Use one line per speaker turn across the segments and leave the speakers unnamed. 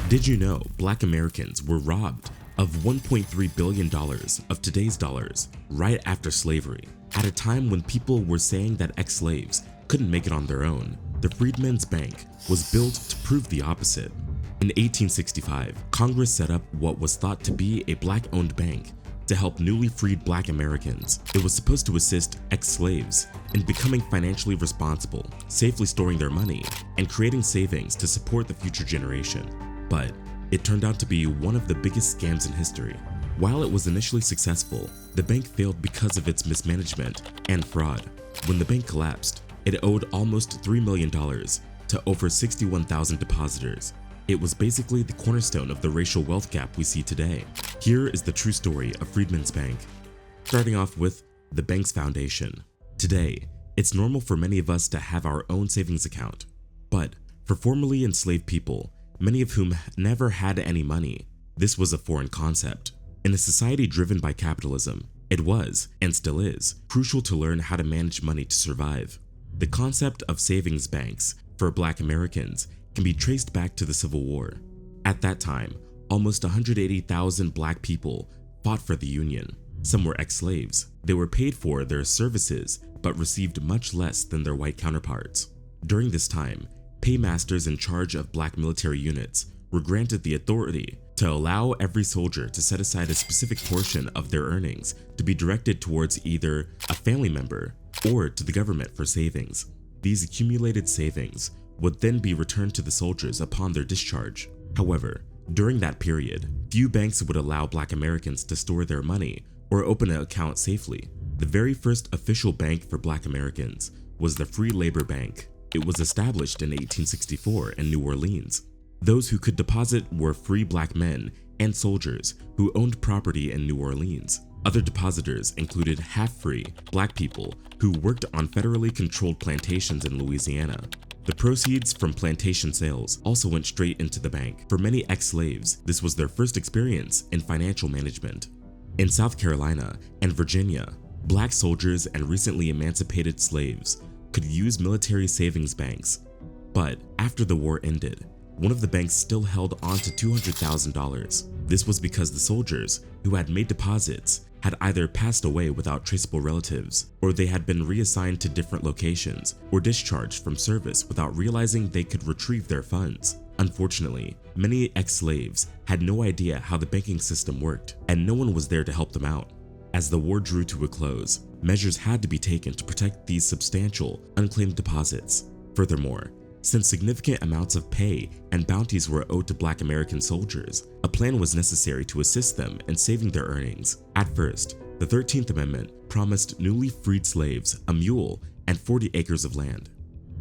Did you know Black Americans were robbed of $1.3 billion of today's dollars right after slavery, at a time when people were saying that ex-slaves couldn't make it on their own? The Freedmen's Bank was built to prove the opposite. In 1865, Congress set up what was thought to be a Black-owned bank to help newly freed Black Americans. It was supposed to assist ex-slaves in becoming financially responsible, safely storing their money, and creating savings to support the future generation. But it turned out to be one of the biggest scams in history. While it was initially successful, the bank failed because of its mismanagement and fraud. When the bank collapsed, it owed almost $3 million to over 61,000 depositors. It was basically the cornerstone of the racial wealth gap we see today. Here is the true story of Freedman's Bank. Starting off with the bank's foundation. Today, it's normal for many of us to have our own savings account. But for formerly enslaved people, many of whom never had any money, this was a foreign concept. In a society driven by capitalism, it was, and still is, crucial to learn how to manage money to survive. The concept of savings banks for Black Americans can be traced back to the Civil War. At that time, almost 180,000 Black people fought for the Union. Some were ex-slaves. They were paid for their services but received much less than their white counterparts. During this time, paymasters in charge of Black military units were granted the authority to allow every soldier to set aside a specific portion of their earnings to be directed towards either a family member or to the government for savings. These accumulated savings would then be returned to the soldiers upon their discharge. However, during that period, few banks would allow Black Americans to store their money or open an account safely. The very first official bank for Black Americans was the Free Labor Bank. It was established in 1864 in New Orleans. Those who could deposit were free Black men and soldiers who owned property in New Orleans. Other depositors included half-free Black people who worked on federally controlled plantations in Louisiana. The proceeds from plantation sales also went straight into the bank. For many ex-slaves, this was their first experience in financial management. In South Carolina and Virginia, Black soldiers and recently emancipated slaves could use military savings banks. But after the war ended, one of the banks still held on to $200,000. This was because the soldiers who had made deposits had either passed away without traceable relatives, or they had been reassigned to different locations or discharged from service without realizing they could retrieve their funds. Unfortunately, many ex-slaves had no idea how the banking system worked, and no one was there to help them out. As the war drew to a close, measures had to be taken to protect these substantial, unclaimed deposits. Furthermore, since significant amounts of pay and bounties were owed to Black American soldiers, a plan was necessary to assist them in saving their earnings. At first, the 13th Amendment promised newly freed slaves a mule and 40 acres of land.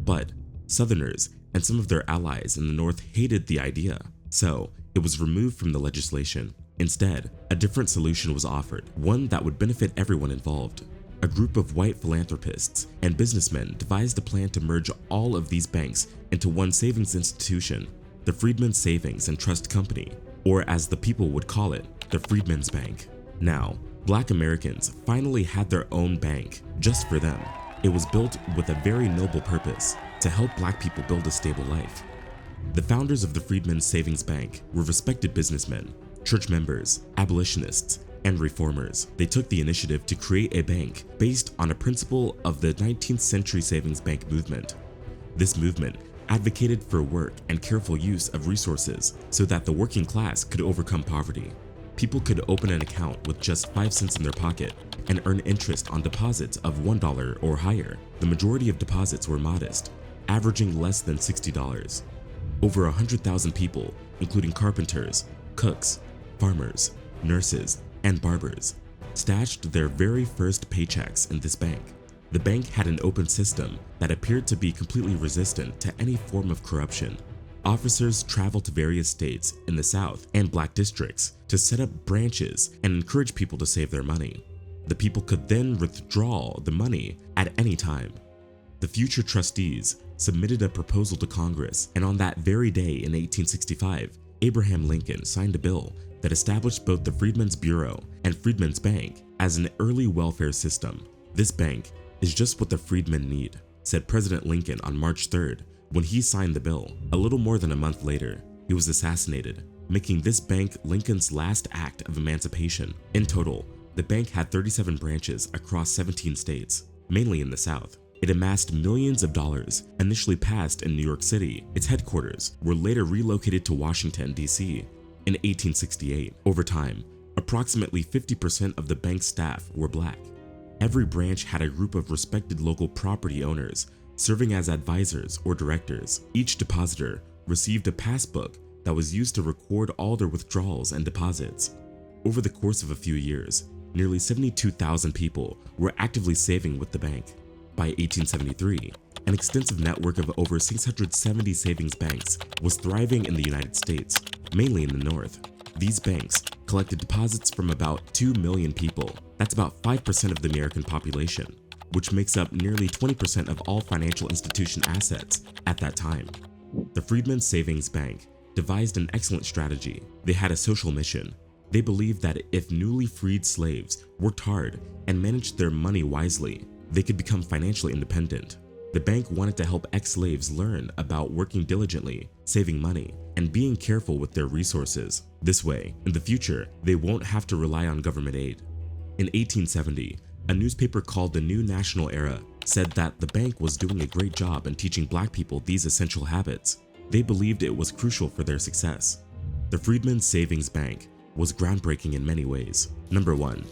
But Southerners and some of their allies in the North hated the idea, so it was removed from the legislation. Instead, a different solution was offered, one that would benefit everyone involved. A group of white philanthropists and businessmen devised a plan to merge all of these banks into one savings institution, the Freedman Savings and Trust Company, or as the people would call it, the Freedman's Bank. Now, Black Americans finally had their own bank just for them. It was built with a very noble purpose, to help Black people build a stable life. The founders of the Freedman's Savings Bank were respected businessmen, church members, abolitionists, and reformers. They took the initiative to create a bank based on a principle of the 19th century savings bank movement. This movement advocated for work and careful use of resources so that the working class could overcome poverty. People could open an account with just 5 cents in their pocket and earn interest on deposits of $1 or higher. The majority of deposits were modest, averaging less than $60. Over 100,000 people, including carpenters, cooks, farmers, nurses, and barbers, stashed their very first paychecks in this bank. The bank had an open system that appeared to be completely resistant to any form of corruption. Officers traveled to various states in the South and Black districts to set up branches and encourage people to save their money. The people could then withdraw the money at any time. The future trustees submitted a proposal to Congress, and on that very day in 1865, Abraham Lincoln signed a bill that established both the Freedmen's Bureau and Freedmen's Bank as an early welfare system. This bank is just what the freedmen need, said President Lincoln on March 3rd when he signed the bill. A little more than a month later, he was assassinated, making this bank Lincoln's last act of emancipation. In total, the bank had 37 branches across 17 states, mainly in the South. It amassed millions of dollars, initially passed in New York City. Its headquarters were later relocated to Washington, D.C. in 1868. Over time, approximately 50% of the bank's staff were black. Every branch had a group of respected local property owners serving as advisors or directors. Each depositor received a passbook that was used to record all their withdrawals and deposits. Over the course of a few years, nearly 72,000 people were actively saving with the bank. By 1873, an extensive network of over 670 savings banks was thriving in the United States, mainly in the North. These banks collected deposits from about 2 million people. That's about 5% of the American population, which makes up nearly 20% of all financial institution assets at that time. The Freedman Savings Bank devised an excellent strategy. They had a social mission. They believed that if newly freed slaves worked hard and managed their money wisely, they could become financially independent. The bank wanted to help ex-slaves learn about working diligently, saving money, and being careful with their resources. This way, in the future, they won't have to rely on government aid. In 1870, a newspaper called the New National Era said that the bank was doing a great job in teaching black people these essential habits. They believed it was crucial for their success. The Freedman Savings Bank was groundbreaking in many ways. Number 1,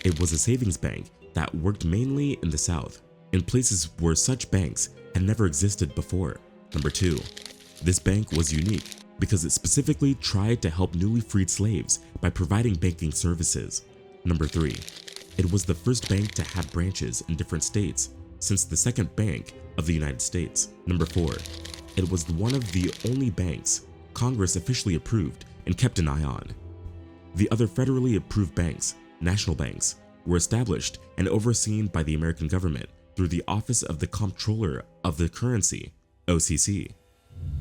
it was a savings bank that worked mainly in the South, in places where such banks had never existed before. Number 2, this bank was unique because it specifically tried to help newly freed slaves by providing banking services. Number 3, it was the first bank to have branches in different states since the Second Bank of the United States. Number 4, it was one of the only banks Congress officially approved and kept an eye on. The other federally approved banks, national banks, were established and overseen by the American government through the Office of the Comptroller of the Currency, OCC.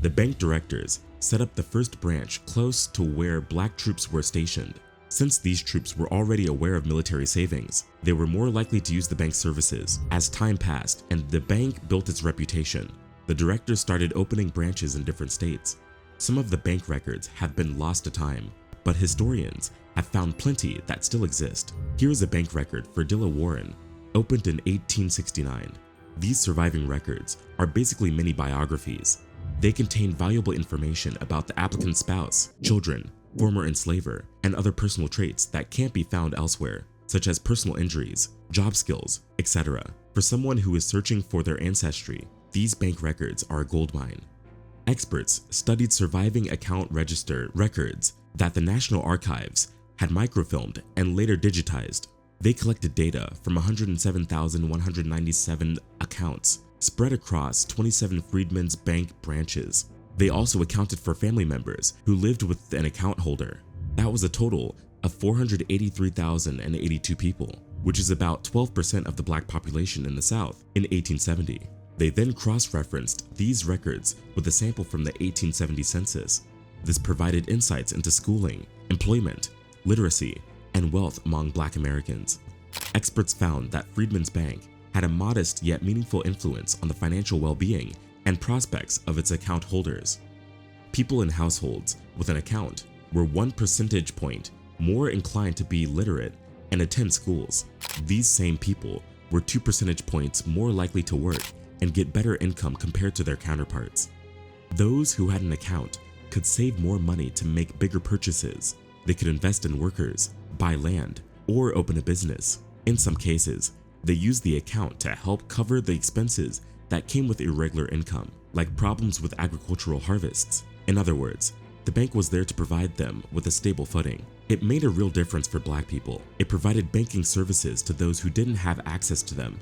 The bank directors set up the first branch close to where black troops were stationed. Since these troops were already aware of military savings, they were more likely to use the bank's services. As time passed and the bank built its reputation, the directors started opening branches in different states. Some of the bank records have been lost to time, but historians have found plenty that still exist. Here's a bank record for Dilla Warren, opened in 1869. These surviving records are basically mini biographies. They contain valuable information about the applicant's spouse, children, former enslaver, and other personal traits that can't be found elsewhere, such as personal injuries, job skills, etc. For someone who is searching for their ancestry, these bank records are a goldmine. Experts studied surviving account register records that the National Archives had microfilmed and later digitized. They collected data from 107,197 accounts spread across 27 Freedman's Bank branches. They also accounted for family members who lived with an account holder. That was a total of 483,082 people, which is about 12% of the black population in the South in 1870. They then cross-referenced these records with a sample from the 1870 census. This provided insights into schooling, employment, literacy, and wealth among black Americans. Experts found that Freedman's Bank had a modest yet meaningful influence on the financial well-being and prospects of its account holders. People in households with an account were 1 percentage point more inclined to be literate and attend schools. These same people were 2 percentage points more likely to work and get better income compared to their counterparts. Those who had an account could save more money to make bigger purchases. They could invest in workers, buy land, or open a business. In some cases, they used the account to help cover the expenses that came with irregular income, like problems with agricultural harvests. In other words, the bank was there to provide them with a stable footing. It made a real difference for black people. It provided banking services to those who didn't have access to them.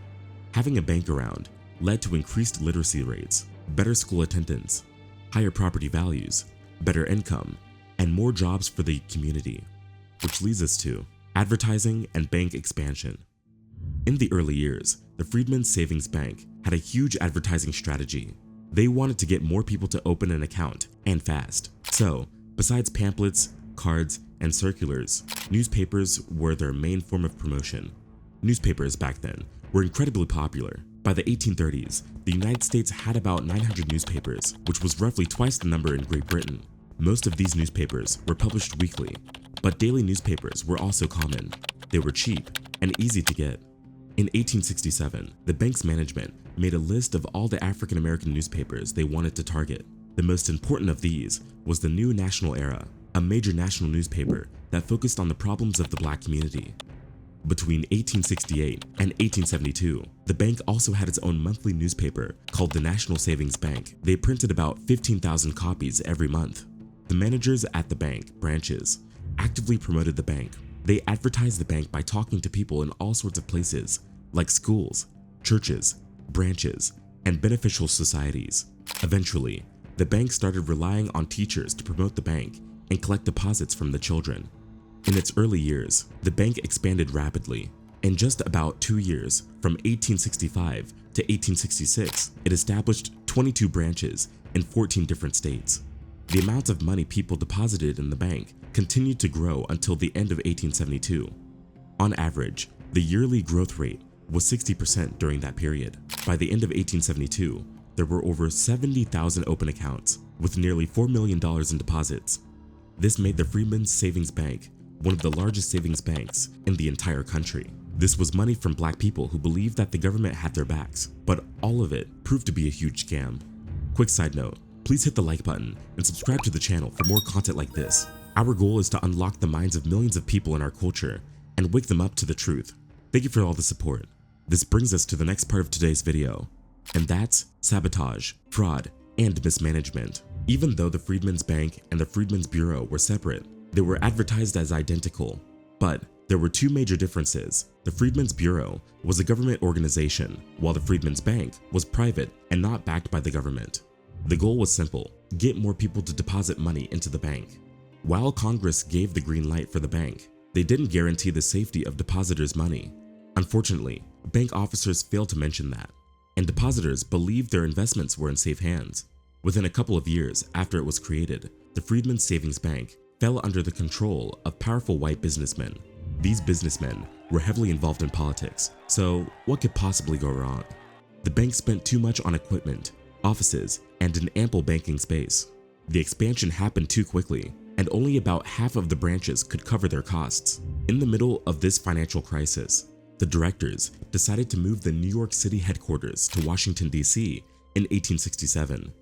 Having a bank around led to increased literacy rates, better school attendance, higher property values, better income, and more jobs for the community, which leads us to advertising and bank expansion. In the early years, the Freedman Savings Bank had a huge advertising strategy. They wanted to get more people to open an account, and fast. So, besides pamphlets, cards, and circulars, newspapers were their main form of promotion. Newspapers back then were incredibly popular. By the 1830s, the United States had about 900 newspapers, which was roughly twice the number in Great Britain. Most of these newspapers were published weekly, but daily newspapers were also common. They were cheap and easy to get. In 1867, the bank's management made a list of all the African American newspapers they wanted to target. The most important of these was the New National Era, a major national newspaper that focused on the problems of the black community. Between 1868 and 1872, the bank also had its own monthly newspaper called the National Savings Bank. They printed about 15,000 copies every month. The managers at the bank branches actively promoted the bank. They advertised the bank by talking to people in all sorts of places, like schools, churches, branches, and beneficial societies. Eventually, the bank started relying on teachers to promote the bank and collect deposits from the children. In its early years, the bank expanded rapidly. In just about 2 years, from 1865 to 1866, it established 22 branches in 14 different states. The amount of money people deposited in the bank continued to grow until the end of 1872. On average, the yearly growth rate was 60% during that period. By the end of 1872, there were over 70,000 open accounts with nearly $4 million in deposits. This made the Freedman Savings Bank one of the largest savings banks in the entire country. This was money from black people who believed that the government had their backs, but all of it proved to be a huge scam. Quick side note, please hit the like button and subscribe to the channel for more content like this. Our goal is to unlock the minds of millions of people in our culture and wake them up to the truth. Thank you for all the support. This brings us to the next part of today's video, and that's sabotage, fraud, and mismanagement. Even though the Freedmen's Bank and the Freedmen's Bureau were separate, they were advertised as identical, but there were two major differences. The Freedmen's Bureau was a government organization, while the Freedmen's Bank was private and not backed by the government. The goal was simple: get more people to deposit money into the bank. While Congress gave the green light for the bank, they didn't guarantee the safety of depositors' money. Unfortunately, bank officers failed to mention that, and depositors believed their investments were in safe hands. Within a couple of years after it was created, the Freedmen's Savings Bank fell under the control of powerful white businessmen. These businessmen were heavily involved in politics, so what could possibly go wrong? The bank spent too much on equipment, offices, and an ample banking space. The expansion happened too quickly, and only about half of the branches could cover their costs. In the middle of this financial crisis, the directors decided to move the New York City headquarters to Washington, D.C. in 1867.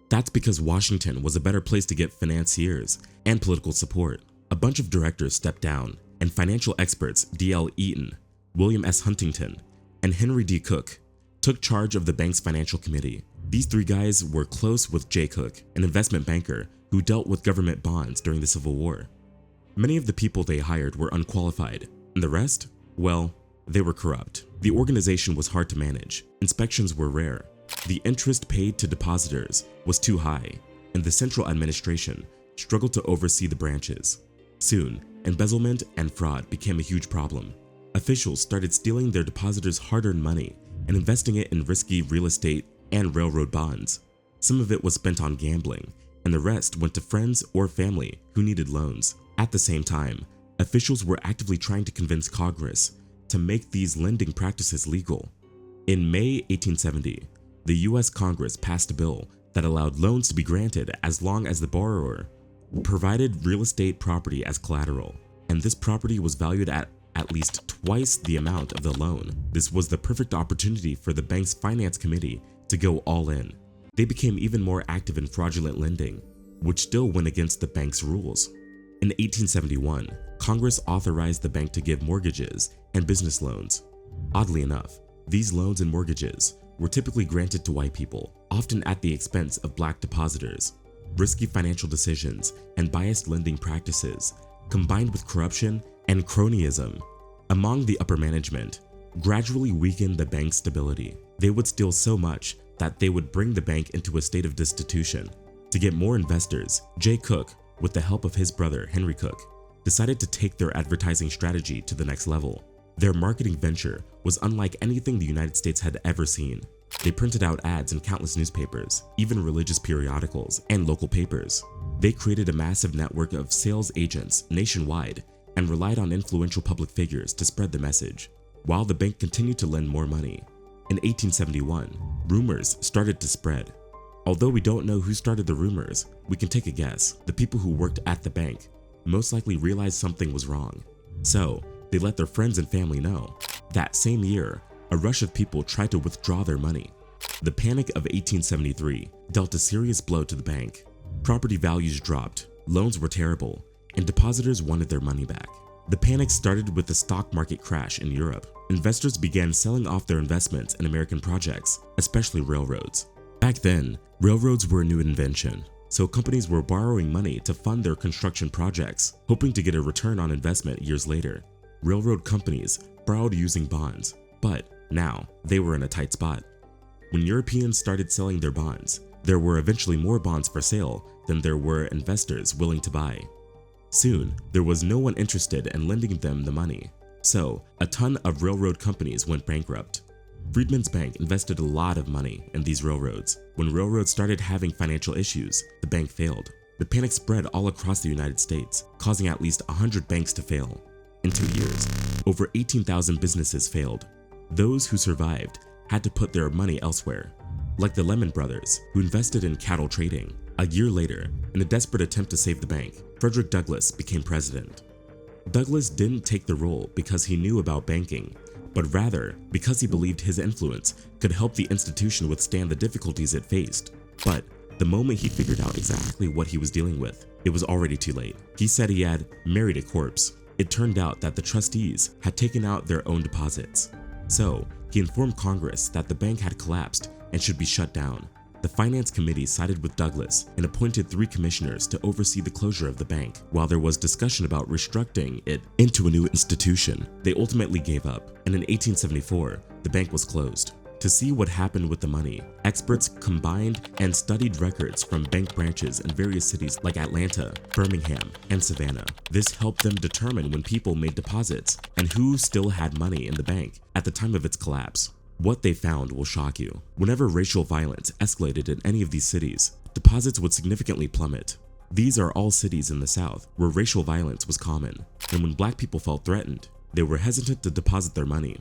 That's because Washington was a better place to get financiers and political support. A bunch of directors stepped down, and financial experts D.L. Eaton, William S. Huntington, and Henry D. Cook took charge of the bank's financial committee. These three guys were close with Jay Cook, an investment banker who dealt with government bonds during the Civil War. Many of the people they hired were unqualified, and the rest, well, they were corrupt. The organization was hard to manage, inspections were rare, the interest paid to depositors was too high, and the central administration struggled to oversee the branches. Soon, embezzlement and fraud became a huge problem. Officials started stealing their depositors' hard-earned money and investing it in risky real estate and railroad bonds. Some of it was spent on gambling, and the rest went to friends or family who needed loans. At the same time, officials were actively trying to convince Congress to make these lending practices legal. In May 1870, the US Congress passed a bill that allowed loans to be granted as long as the borrower provided real estate property as collateral, and this property was valued at least twice the amount of the loan. This was the perfect opportunity for the bank's finance committee to go all in. They became even more active in fraudulent lending, which still went against the bank's rules. In 1871, Congress authorized the bank to give mortgages and business loans. Oddly enough, these loans and mortgages were typically granted to white people, often at the expense of black depositors. Risky financial decisions and biased lending practices, combined with corruption and cronyism among the upper management, gradually weakened the bank's stability. They would steal so much that they would bring the bank into a state of destitution. To get more investors, Jay Cook, with the help of his brother Henry Cook, decided to take their advertising strategy to the next level. Their marketing venture was unlike anything the United States had ever seen. They printed out ads in countless newspapers, even religious periodicals, and local papers. They created a massive network of sales agents nationwide and relied on influential public figures to spread the message, while the bank continued to lend more money. In 1871, rumors started to spread. Although we don't know who started the rumors, we can take a guess. The people who worked at the bank most likely realized something was wrong. So they let their friends and family know. That same year, a rush of people tried to withdraw their money. The Panic of 1873 dealt a serious blow to the bank. Property values dropped, loans were terrible, and depositors wanted their money back. The panic started with the stock market crash in Europe. Investors began selling off their investments in American projects, especially railroads. Back then, railroads were a new invention, so companies were borrowing money to fund their construction projects, hoping to get a return on investment years later. Railroad companies borrowed using bonds, but now they were in a tight spot. When Europeans started selling their bonds, there were eventually more bonds for sale than there were investors willing to buy. Soon, there was no one interested in lending them the money, so a ton of railroad companies went bankrupt. Freedman's bank invested a lot of money in these railroads. When railroads started having financial issues, the bank failed. The panic spread all across the United States, causing at least 100 banks to fail. In 2 years, over 18,000 businesses failed. Those who survived had to put their money elsewhere, like the Lehman brothers, who invested in cattle trading. A year later, in a desperate attempt to save the bank, Frederick Douglass became president. Douglass didn't take the role because he knew about banking, but rather because he believed his influence could help the institution withstand the difficulties it faced. But the moment he figured out exactly what he was dealing with, it was already too late. He said he had married a corpse. It turned out that the trustees had taken out their own deposits. So he informed Congress that the bank had collapsed and should be shut down. The Finance Committee sided with Douglass and appointed 3 commissioners to oversee the closure of the bank. While there was discussion about restructuring it into a new institution, they ultimately gave up, and in 1874, the bank was closed. To see what happened with the money, experts combined and studied records from bank branches in various cities like Atlanta, Birmingham, and Savannah. This helped them determine when people made deposits and who still had money in the bank at the time of its collapse. What they found will shock you. Whenever racial violence escalated in any of these cities, deposits would significantly plummet. These are all cities in the South where racial violence was common, and when black people felt threatened, they were hesitant to deposit their money.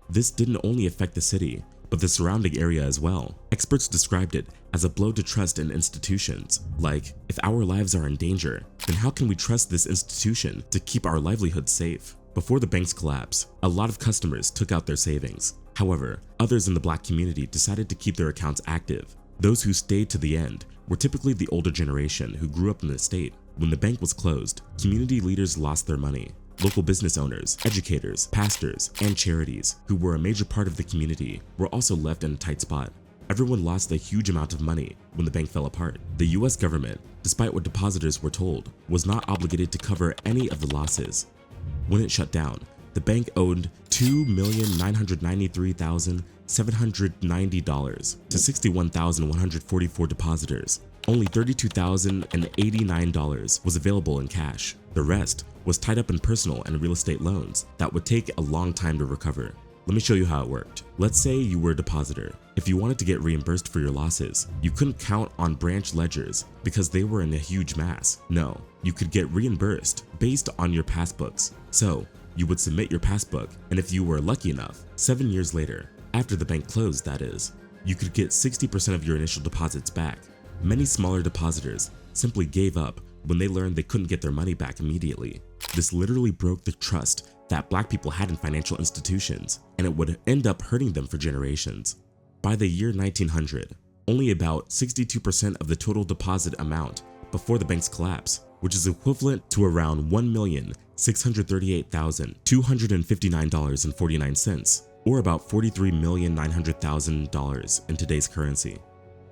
This didn't only affect the city, but the surrounding area as well. Experts described it as a blow to trust in institutions. Like, if our lives are in danger, then how can we trust this institution to keep our livelihoods safe? Before the bank's collapse, a lot of customers took out their savings. However, others in the black community decided to keep their accounts active. Those who stayed to the end were typically the older generation who grew up in the state. When the bank was closed, community leaders lost their money. Local business owners, educators, pastors, and charities, who were a major part of the community, were also left in a tight spot. Everyone lost a huge amount of money when the bank fell apart. The US government, despite what depositors were told, was not obligated to cover any of the losses. When it shut down, the bank owed $2,993,790 to 61,144 depositors. Only $32,089 was available in cash. The rest was tied up in personal and real estate loans that would take a long time to recover. Let me show you how it worked. Let's say you were a depositor. If you wanted to get reimbursed for your losses, you couldn't count on branch ledgers because they were in a huge mass. No, you could get reimbursed based on your passbooks. So you would submit your passbook, and if you were lucky enough, 7 years later, after the bank closed that is, you could get 60% of your initial deposits back. Many smaller depositors simply gave up when they learned they couldn't get their money back immediately. This literally broke the trust that black people had in financial institutions, and it would end up hurting them for generations. By the year 1900, only about 62% of the total deposit amount before the bank's collapse, which is equivalent to around $1,638,259.49, or about $43,900,000 in today's currency,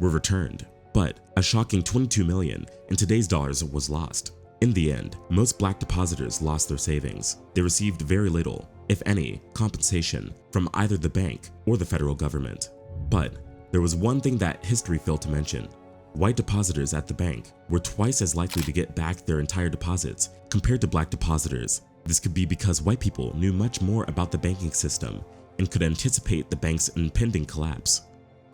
were returned. But a shocking $22 million in today's dollars was lost. In the end, most black depositors lost their savings. They received very little, if any, compensation from either the bank or the federal government. But there was one thing that history failed to mention. White depositors at the bank were twice as likely to get back their entire deposits compared to black depositors. This could be because white people knew much more about the banking system and could anticipate the bank's impending collapse.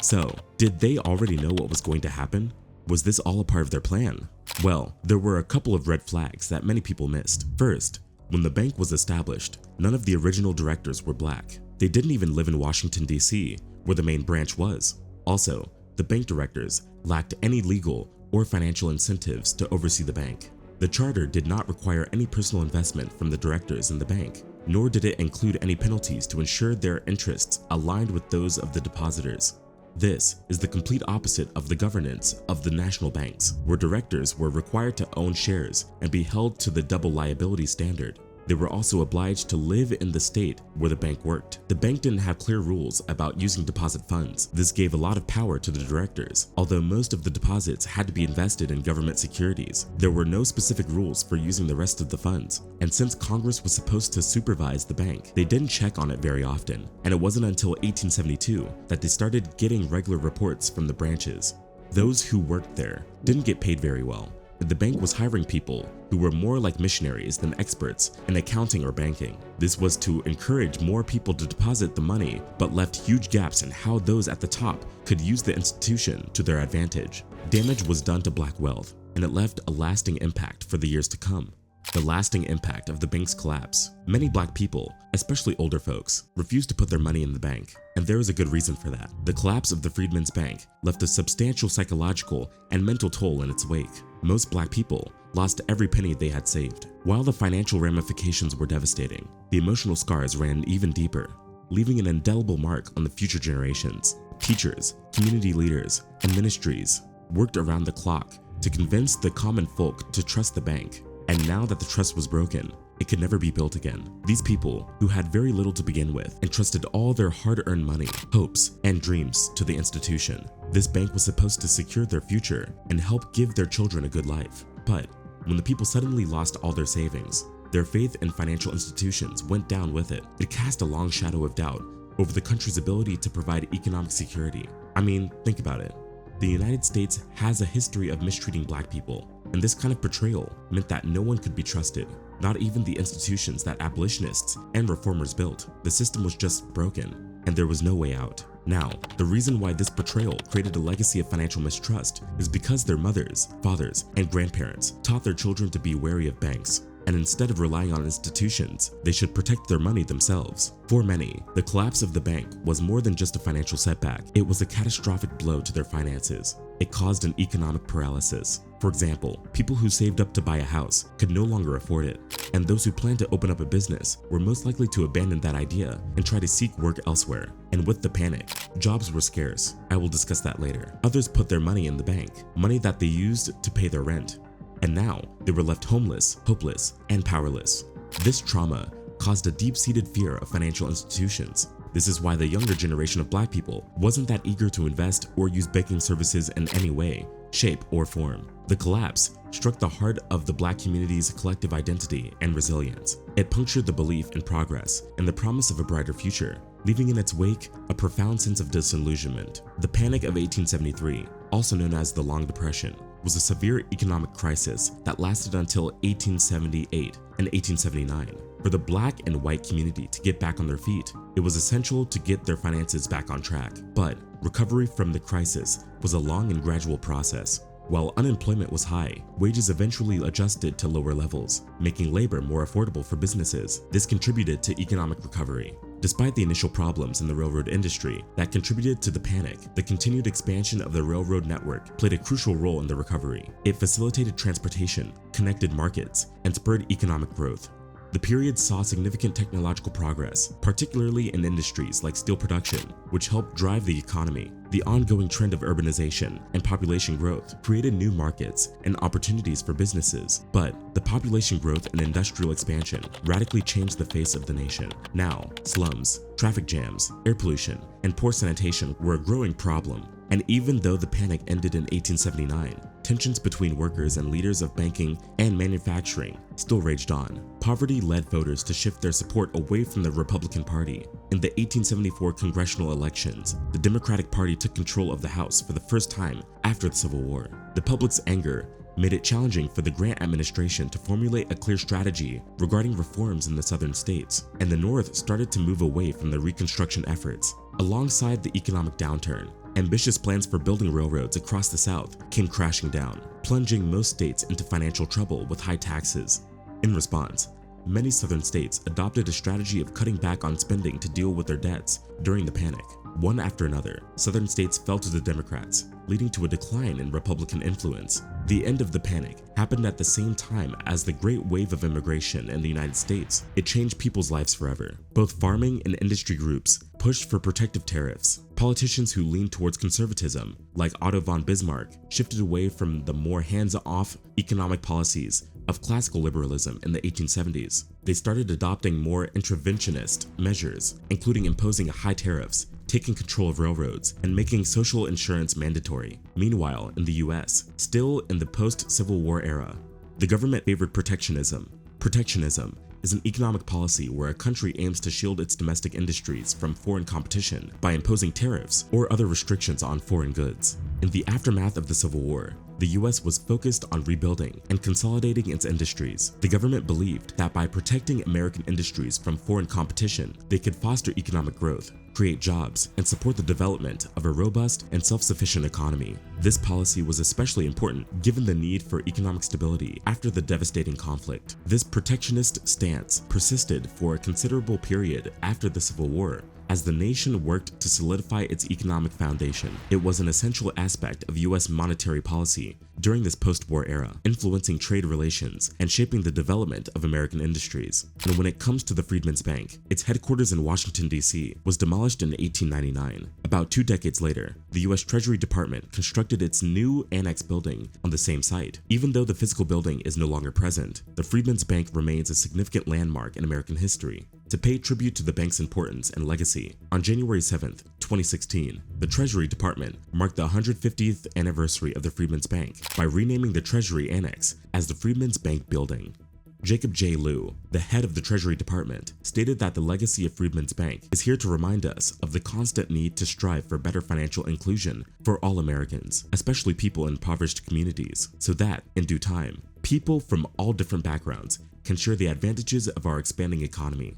So, did they already know what was going to happen? Was this all a part of their plan? Well, there were a couple of red flags that many people missed. First, when the bank was established, none of the original directors were black. They didn't even live in Washington, D.C., where the main branch was. Also, the bank directors lacked any legal or financial incentives to oversee the bank. The charter did not require any personal investment from the directors in the bank, nor did it include any penalties to ensure their interests aligned with those of the depositors. This is the complete opposite of the governance of the national banks, where directors were required to own shares and be held to the double liability standard. They were also obliged to live in the state where the bank worked. The bank didn't have clear rules about using deposit funds. This gave a lot of power to the directors. Although most of the deposits had to be invested in government securities, there were no specific rules for using the rest of the funds. And since Congress was supposed to supervise the bank, they didn't check on it very often. And it wasn't until 1872 that they started getting regular reports from the branches. Those who worked there didn't get paid very well. The bank was hiring people who were more like missionaries than experts in accounting or banking. This was to encourage more people to deposit the money, but left huge gaps in how those at the top could use the institution to their advantage. Damage was done to black wealth, and it left a lasting impact for the years to come. The lasting impact of the bank's collapse. Many black people, especially older folks, refused to put their money in the bank, and there is a good reason for that. The collapse of the Freedman's Bank left a substantial psychological and mental toll in its wake. Most black people lost every penny they had saved. While the financial ramifications were devastating, the emotional scars ran even deeper, leaving an indelible mark on the future generations. Teachers, community leaders, and ministries worked around the clock to convince the common folk to trust the bank. And now that the trust was broken, it could never be built again. These people, who had very little to begin with, entrusted all their hard-earned money, hopes, and dreams to the institution. This bank was supposed to secure their future and help give their children a good life. But when the people suddenly lost all their savings, their faith in financial institutions went down with it. It cast a long shadow of doubt over the country's ability to provide economic security. I mean, think about it. The United States has a history of mistreating black people, and this kind of portrayal meant that no one could be trusted, not even the institutions that abolitionists and reformers built. The system was just broken, and there was no way out. Now, the reason why this portrayal created a legacy of financial mistrust is because their mothers, fathers, and grandparents taught their children to be wary of banks. And instead of relying on institutions, they should protect their money themselves. For many, the collapse of the bank was more than just a financial setback. It was a catastrophic blow to their finances. It caused an economic paralysis. For example, people who saved up to buy a house could no longer afford it, and those who planned to open up a business were most likely to abandon that idea and try to seek work elsewhere. And with the panic, jobs were scarce. I will discuss that later. Others put their money in the bank, money that they used to pay their rent. And now they were left homeless, hopeless, and powerless. This trauma caused a deep-seated fear of financial institutions. This is why the younger generation of black people wasn't that eager to invest or use banking services in any way, shape, or form. The collapse struck the heart of the black community's collective identity and resilience. It punctured the belief in progress and the promise of a brighter future, leaving in its wake a profound sense of disillusionment. The Panic of 1873, also known as the Long Depression, was a severe economic crisis that lasted until 1878 and 1879. For the black and white community to get back on their feet, it was essential to get their finances back on track. But recovery from the crisis was a long and gradual process. While unemployment was high, wages eventually adjusted to lower levels, making labor more affordable for businesses. This contributed to economic recovery. Despite the initial problems in the railroad industry that contributed to the panic, the continued expansion of the railroad network played a crucial role in the recovery. It facilitated transportation, connected markets, and spurred economic growth. The period saw significant technological progress, particularly in industries like steel production, which helped drive the economy. The ongoing trend of urbanization and population growth created new markets and opportunities for businesses, but the population growth and industrial expansion radically changed the face of the nation. Now, slums, traffic jams, air pollution, and poor sanitation were a growing problem. And even though the panic ended in 1879, tensions between workers and leaders of banking and manufacturing still raged on. Poverty led voters to shift their support away from the Republican Party. In the 1874 congressional elections, the Democratic Party took control of the House for the first time after the Civil War. The public's anger made it challenging for the Grant administration to formulate a clear strategy regarding reforms in the southern states, and the North started to move away from the Reconstruction efforts. Alongside the economic downturn, ambitious plans for building railroads across the South came crashing down, plunging most states into financial trouble with high taxes. In response, many southern states adopted a strategy of cutting back on spending to deal with their debts during the panic. One after another, southern states fell to the Democrats, leading to a decline in Republican influence. The end of the panic happened at the same time as the great wave of immigration in the United States. It changed people's lives forever. Both farming and industry groups pushed for protective tariffs. Politicians who leaned towards conservatism, like Otto von Bismarck, shifted away from the more hands-off economic policies of classical liberalism in the 1870s. They started adopting more interventionist measures, including imposing high tariffs, taking control of railroads, and making social insurance mandatory. Meanwhile, in the US, still in the post-Civil War era, the government favored protectionism. Protectionism is an economic policy where a country aims to shield its domestic industries from foreign competition by imposing tariffs or other restrictions on foreign goods. In the aftermath of the Civil War, the US was focused on rebuilding and consolidating its industries. The government believed that by protecting American industries from foreign competition, they could foster economic growth, create jobs, and support the development of a robust and self-sufficient economy. This policy was especially important given the need for economic stability after the devastating conflict. This protectionist stance persisted for a considerable period after the Civil War, as the nation worked to solidify its economic foundation. It was an essential aspect of US monetary policy during this post-war era, influencing trade relations and shaping the development of American industries. And when it comes to the Freedman's Bank, its headquarters in Washington, D.C. was demolished in 1899. About 2 decades later, the US Treasury Department constructed its new annex building on the same site. Even though the physical building is no longer present, the Freedman's Bank remains a significant landmark in American history. To pay tribute to the bank's importance and legacy, on January 7th, 2016, the Treasury Department marked the 150th anniversary of the Freedman's Bank by renaming the Treasury Annex as the Freedman's Bank Building. Jacob J. Lew, the head of the Treasury Department, stated that the legacy of Freedman's Bank is here to remind us of the constant need to strive for better financial inclusion for all Americans, especially people in impoverished communities, so that, in due time, people from all different backgrounds can share the advantages of our expanding economy.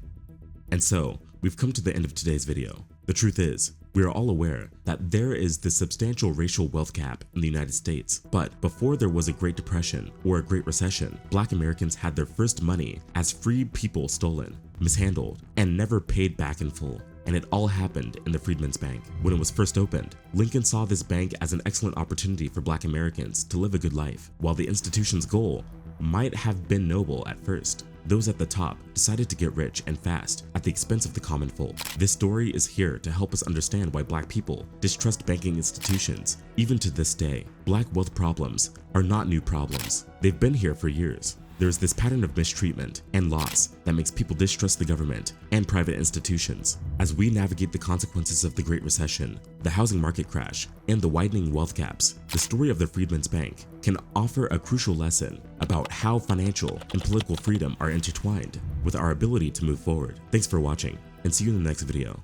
And so, we've come to the end of today's video. The truth is, we are all aware that there is this substantial racial wealth gap in the United States, but before there was a Great Depression or a Great Recession, Black Americans had their first money as free people stolen, mishandled, and never paid back in full. And it all happened in the Freedman's Bank. When it was first opened, Lincoln saw this bank as an excellent opportunity for Black Americans to live a good life. While the institution's goal might have been noble at first, those at the top decided to get rich and fast at the expense of the common folk. This story is here to help us understand why Black people distrust banking institutions. Even to this day, Black wealth problems are not new problems. They've been here for years. There's this pattern of mistreatment and loss that makes people distrust the government and private institutions. As we navigate the consequences of the Great Recession, the housing market crash, and the widening wealth gaps, the story of the Freedman's Bank can offer a crucial lesson about how financial and political freedom are intertwined with our ability to move forward. Thanks for watching, and see you in the next video.